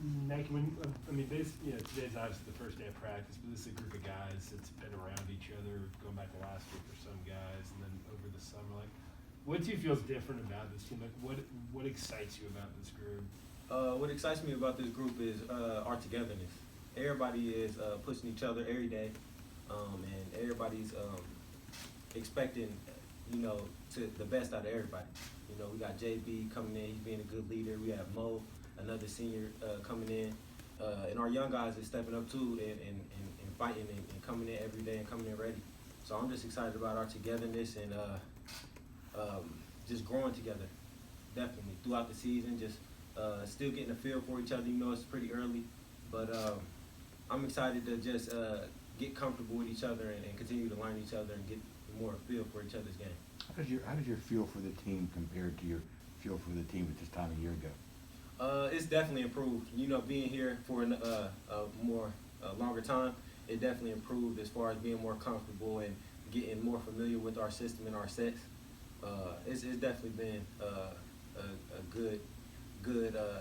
Nike, today's obviously the first day of practice, but this is a group of guys that's been around each other, going back to last year for some guys, and then over the summer. Like, what do you feel is different about this team? Like, what excites you about this group? What excites me about this group is our togetherness. Everybody is pushing each other every day, and everybody's expecting, to the best out of everybody. We got JB coming in; he's being a good leader. We have Mo, another senior, coming in, and our young guys are stepping up too and fighting and coming in every day and coming in ready. So I'm just excited about our togetherness and just growing together. Definitely throughout the season, just still getting a feel for each other. It's pretty early, but I'm excited to just get comfortable with each other and continue to learn each other and get more feel for each other's game. How does your feel for the team compare to your feel for the team at this time a year ago? It's definitely improved. Being here for a longer time, it definitely improved as far as being more comfortable and getting more familiar with our system and our sets. It's definitely been a good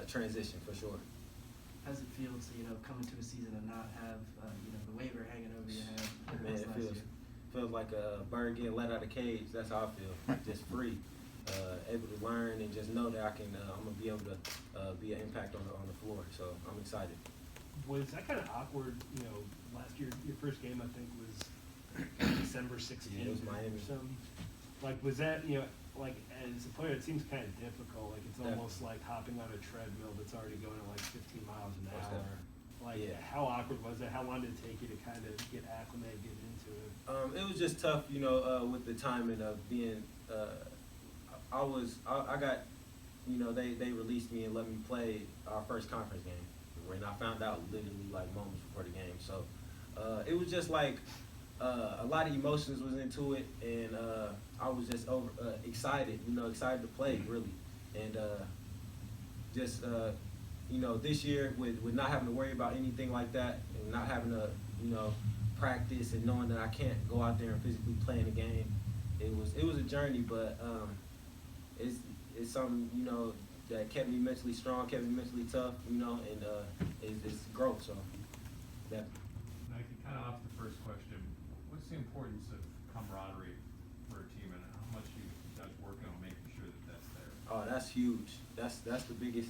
transition for sure. How does it feel to come into a season and not have the waiver hanging over your head? Man, it feels like a bird getting let out of the cage. That's how I feel. Just free, able to learn and just know that I'm gonna be able to be an impact on the floor. So I'm excited. Was that kind of awkward? Last year, your first game I think was December 16th. Yeah, it was Miami. Or something. Like, was that like as a player, it seems kind of difficult. Like, it's almost like hopping on a treadmill that's already going at like 15 miles an hour. Like, how awkward was it? How long did it take you to kind of get acclimated, get into it? It was just tough, with the timing of being. I got, they released me and let me play our first conference game, and I found out literally like moments before the game. So it was just like a lot of emotions was into it, and I was just excited, excited to play really, and just. This year with not having to worry about anything like that and not having to, practice and knowing that I can't go out there and physically play in a game, it was a journey, but it's something, that kept me mentally strong, kept me mentally tough, and it's growth, so definitely. Nike, kind of off the first question, what's the importance of camaraderie for a team and how much you guys working on making sure that that's there? Oh, that's huge. That's the biggest.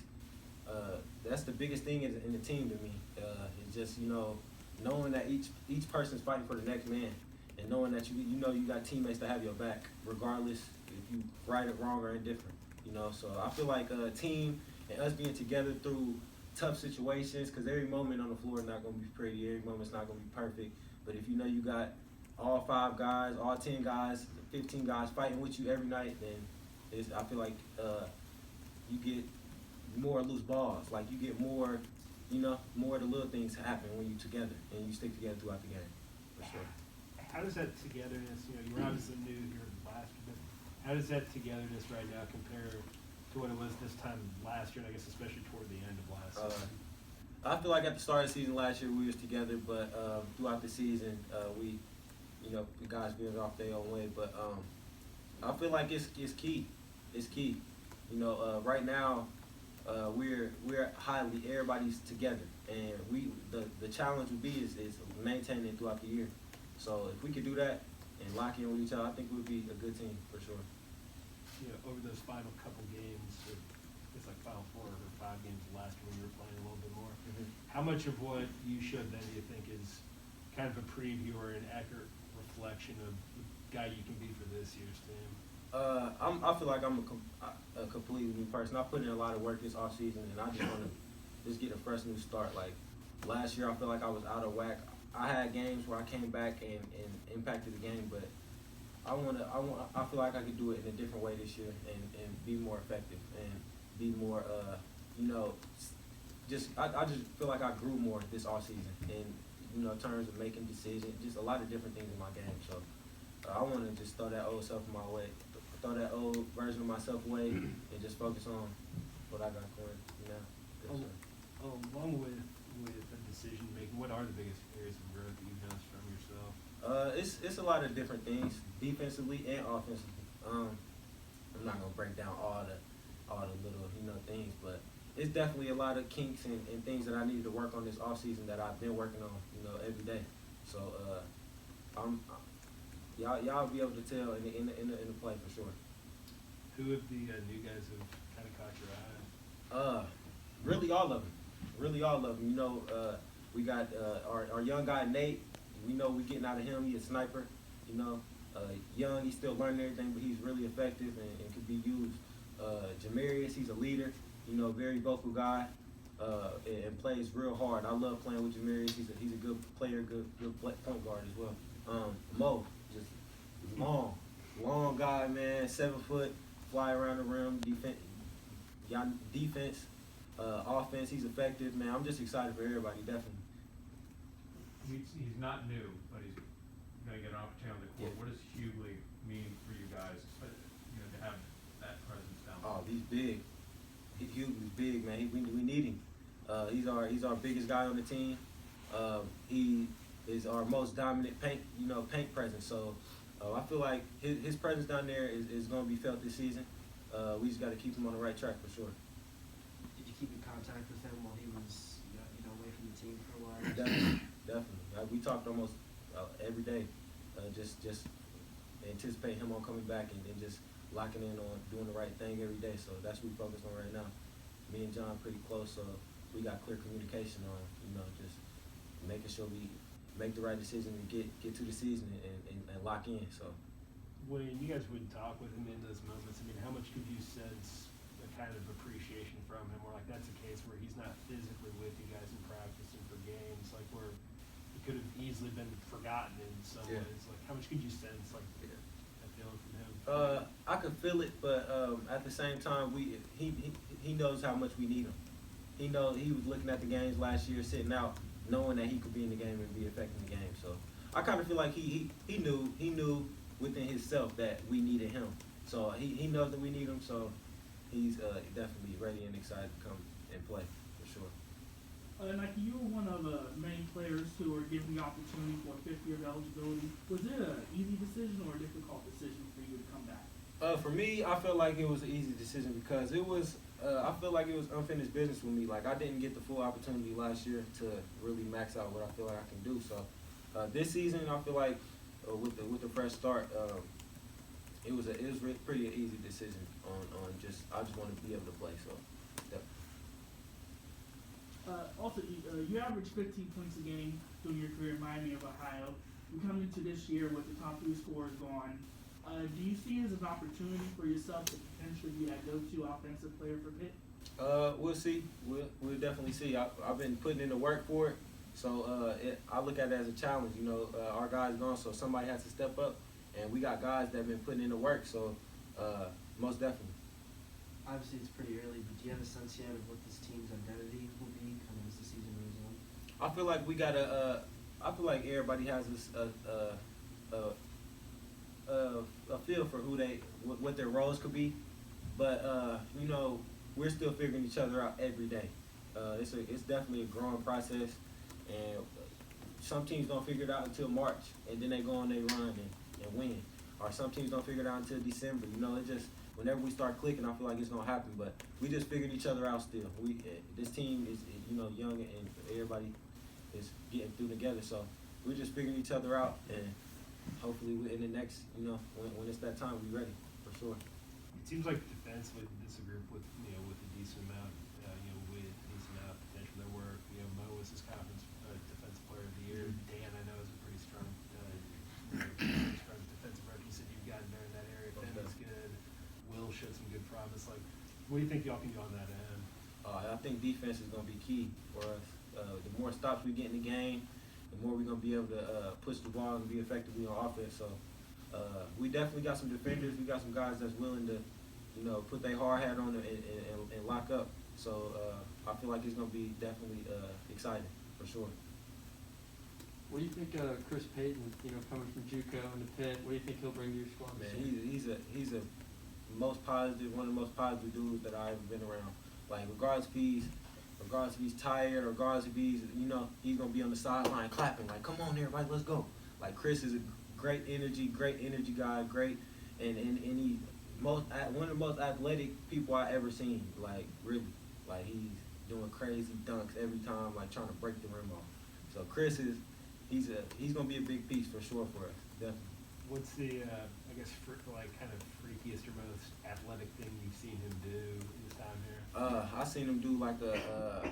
That's the biggest thing in the team to me. It's just knowing that each person's fighting for the next man, and knowing that you got teammates that have your back, regardless if you right or wrong or indifferent. So I feel like a team and us being together through tough situations, because every moment on the floor is not going to be pretty, every moment's not going to be perfect. But if you got all 5 guys, all 10 guys, 15 guys fighting with you every night, then I feel like you get more loose balls. Like you get more, more of the little things happen when you're together and you stick together throughout the game, for sure. How does that togetherness, you were obviously new here last year, but how does that togetherness right now compare to what it was this time last year, and I guess especially toward the end of last season? I feel like at the start of the season last year we was together, but throughout the season we, the guys being off their own way. But I feel like it's key. It's key. Right now. We're everybody's together, and the challenge would be is maintaining it throughout the year. So if we could do that and lock in with each other, I think we'd be a good team for sure. Over those final couple games, it's like final 4 or 5 games last year when you were playing a little bit more. Mm-hmm. How much of what you showed then do you think is kind of a preview or an accurate reflection of the guy you can be for this year's team? I feel like I'm a completely new person. I put in a lot of work this off season, and I just want to just get a fresh new start. Like last year, I feel like I was out of whack. I had games where I came back and impacted the game, but I feel like I could do it in a different way this year and be more effective and be more, I just feel like I grew more this off season in terms of making decisions, just a lot of different things in my game. So I want to just throw that old self my way. Throw that old version of myself away and just focus on what I got going now. Yes, Along with the decision making, what are the biggest areas of growth that you've noticed from yourself? It's a lot of different things, defensively and offensively. I'm not gonna break down all the little things, but it's definitely a lot of kinks and things that I needed to work on this off season that I've been working on, every day. So y'all be able to tell in the play for sure. Who of the new guys have kind of caught your eye? Really all of them. Really all of them. We got our young guy Nate. We know we getting out of him. He's a sniper. Young, he's still learning everything, but he's really effective and could be used. Jamarius, he's a leader. Very vocal guy, and plays real hard. I love playing with Jamarius. He's a good player, good point guard as well. Mo, just long guy, man. 7 foot, fly around the rim, defense, offense. He's effective, man. I'm just excited for everybody, definitely. He's not new, but he's gonna get an opportunity on the court. Yeah. What does Hughley mean for you guys, to have that presence down there? Oh, he's big. Hughley's big, man. We need him. He's our biggest guy on the team. He is our most dominant paint presence. So I feel like his presence down there is going to be felt this season. We just got to keep him on the right track for sure. Did you keep in contact with him while he was, away from the team for a while? Definitely. We talked almost every day. Just anticipate him on coming back and just locking in on doing the right thing every day. So that's what we focus on right now. Me and John pretty close, so we got clear communication on, just making sure we make the right decision to get to the season and lock in. So When you guys would talk with him in those moments, how much could you sense a kind of appreciation from him, or like that's a case where he's not physically with you guys in practice and for games, like where he could have easily been forgotten in some Yeah. ways? Like how much could you sense like Yeah. that feeling from him? I could feel it, but at the same time, he knows how much we need him. He was looking at the games last year, sitting out, knowing that he could be in the game and be affecting the game. So I kind of feel like he knew within himself that we needed him. So he knows that we need him. So he's definitely ready and excited to come and play for sure. Nike, you were one of many players who were given the opportunity for a 5th year of eligibility. Was it an easy decision or a difficult decision for you to come back? For me, I felt like it was an easy decision because it was. I feel like it was unfinished business with me. Like I didn't get the full opportunity last year to really max out what I feel like I can do. So this season, I feel like with the fresh start, it was pretty easy decision on just I just wanted to be able to play. So. Also, you averaged 15 points a game during your career in Miami of Ohio. You come into this year with the top 3 scorers gone. Do you see it as an opportunity for yourself to potentially be that go-to offensive player for Pitt? We'll see. We'll definitely see. I've been putting in the work for it, so I look at it as a challenge. Our guys gone, so somebody has to step up, and we got guys that have been putting in the work. So most definitely. Obviously, it's pretty early, but do you have a sense yet of what this team's identity will be kind of as the season moves on? I feel like we got I feel like everybody has a feel for what their roles could be, but we're still figuring each other out every day. It's definitely a growing process, and some teams don't figure it out until March, and then they go on their run and win. Or some teams don't figure it out until December. It just whenever we start clicking, I feel like it's gonna happen. But we just figured each other out still. This team is young and everybody is getting through together. So we're just figuring each other out, and hopefully in the next when it's that time, we're ready for sure. It seems like defensively this is a group with with a decent amount potential. There were Mo was his conference defensive player of the year. Dan I know is a pretty strong defensive rookie. So you've gotten there in that area. Benny's good. Will showed some good promise. Like, what do you think y'all can do on that end? I think defense is going to be key for us. The more stops we get in the game, the more we're going to be able to push the ball and be effectively on offense. So we definitely got some defenders. We got some guys that's willing to, put their hard hat on and lock up. So I feel like it's going to be definitely exciting for sure. What do you think Chris Payton, coming from JUCO into Pitt, what do you think he'll bring to your squad? Man, he's a one of the most positive dudes that I've ever been around. Like regardless if he's tired, or regardless if he's gonna be on the sideline clapping like, come on everybody, let's go. Like Chris is a great energy guy, and he one of the most athletic people I ever seen. Like really, like he's doing crazy dunks every time, like trying to break the rim off. So Chris he's gonna be a big piece for sure for us, definitely. What's the, I guess, like kind of freakiest or most athletic thing you've seen him do in his time here? I seen him do like a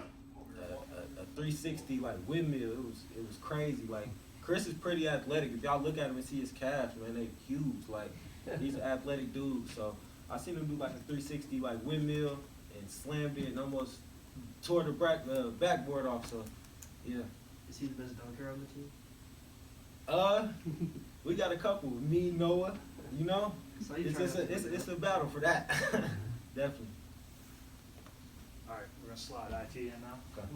360 like windmill. It was crazy. Like Chris is pretty athletic. If y'all look at him and see his calves, man, they huge. Like he's an athletic dude. So I seen him do like a 360 like windmill and slammed it and almost tore the backboard off. So yeah. Is he the best dunker on the team? We got a couple. Me, Noah. You know, So you it's a battle for that. Definitely. All right, we're gonna slide IT in now. Okay.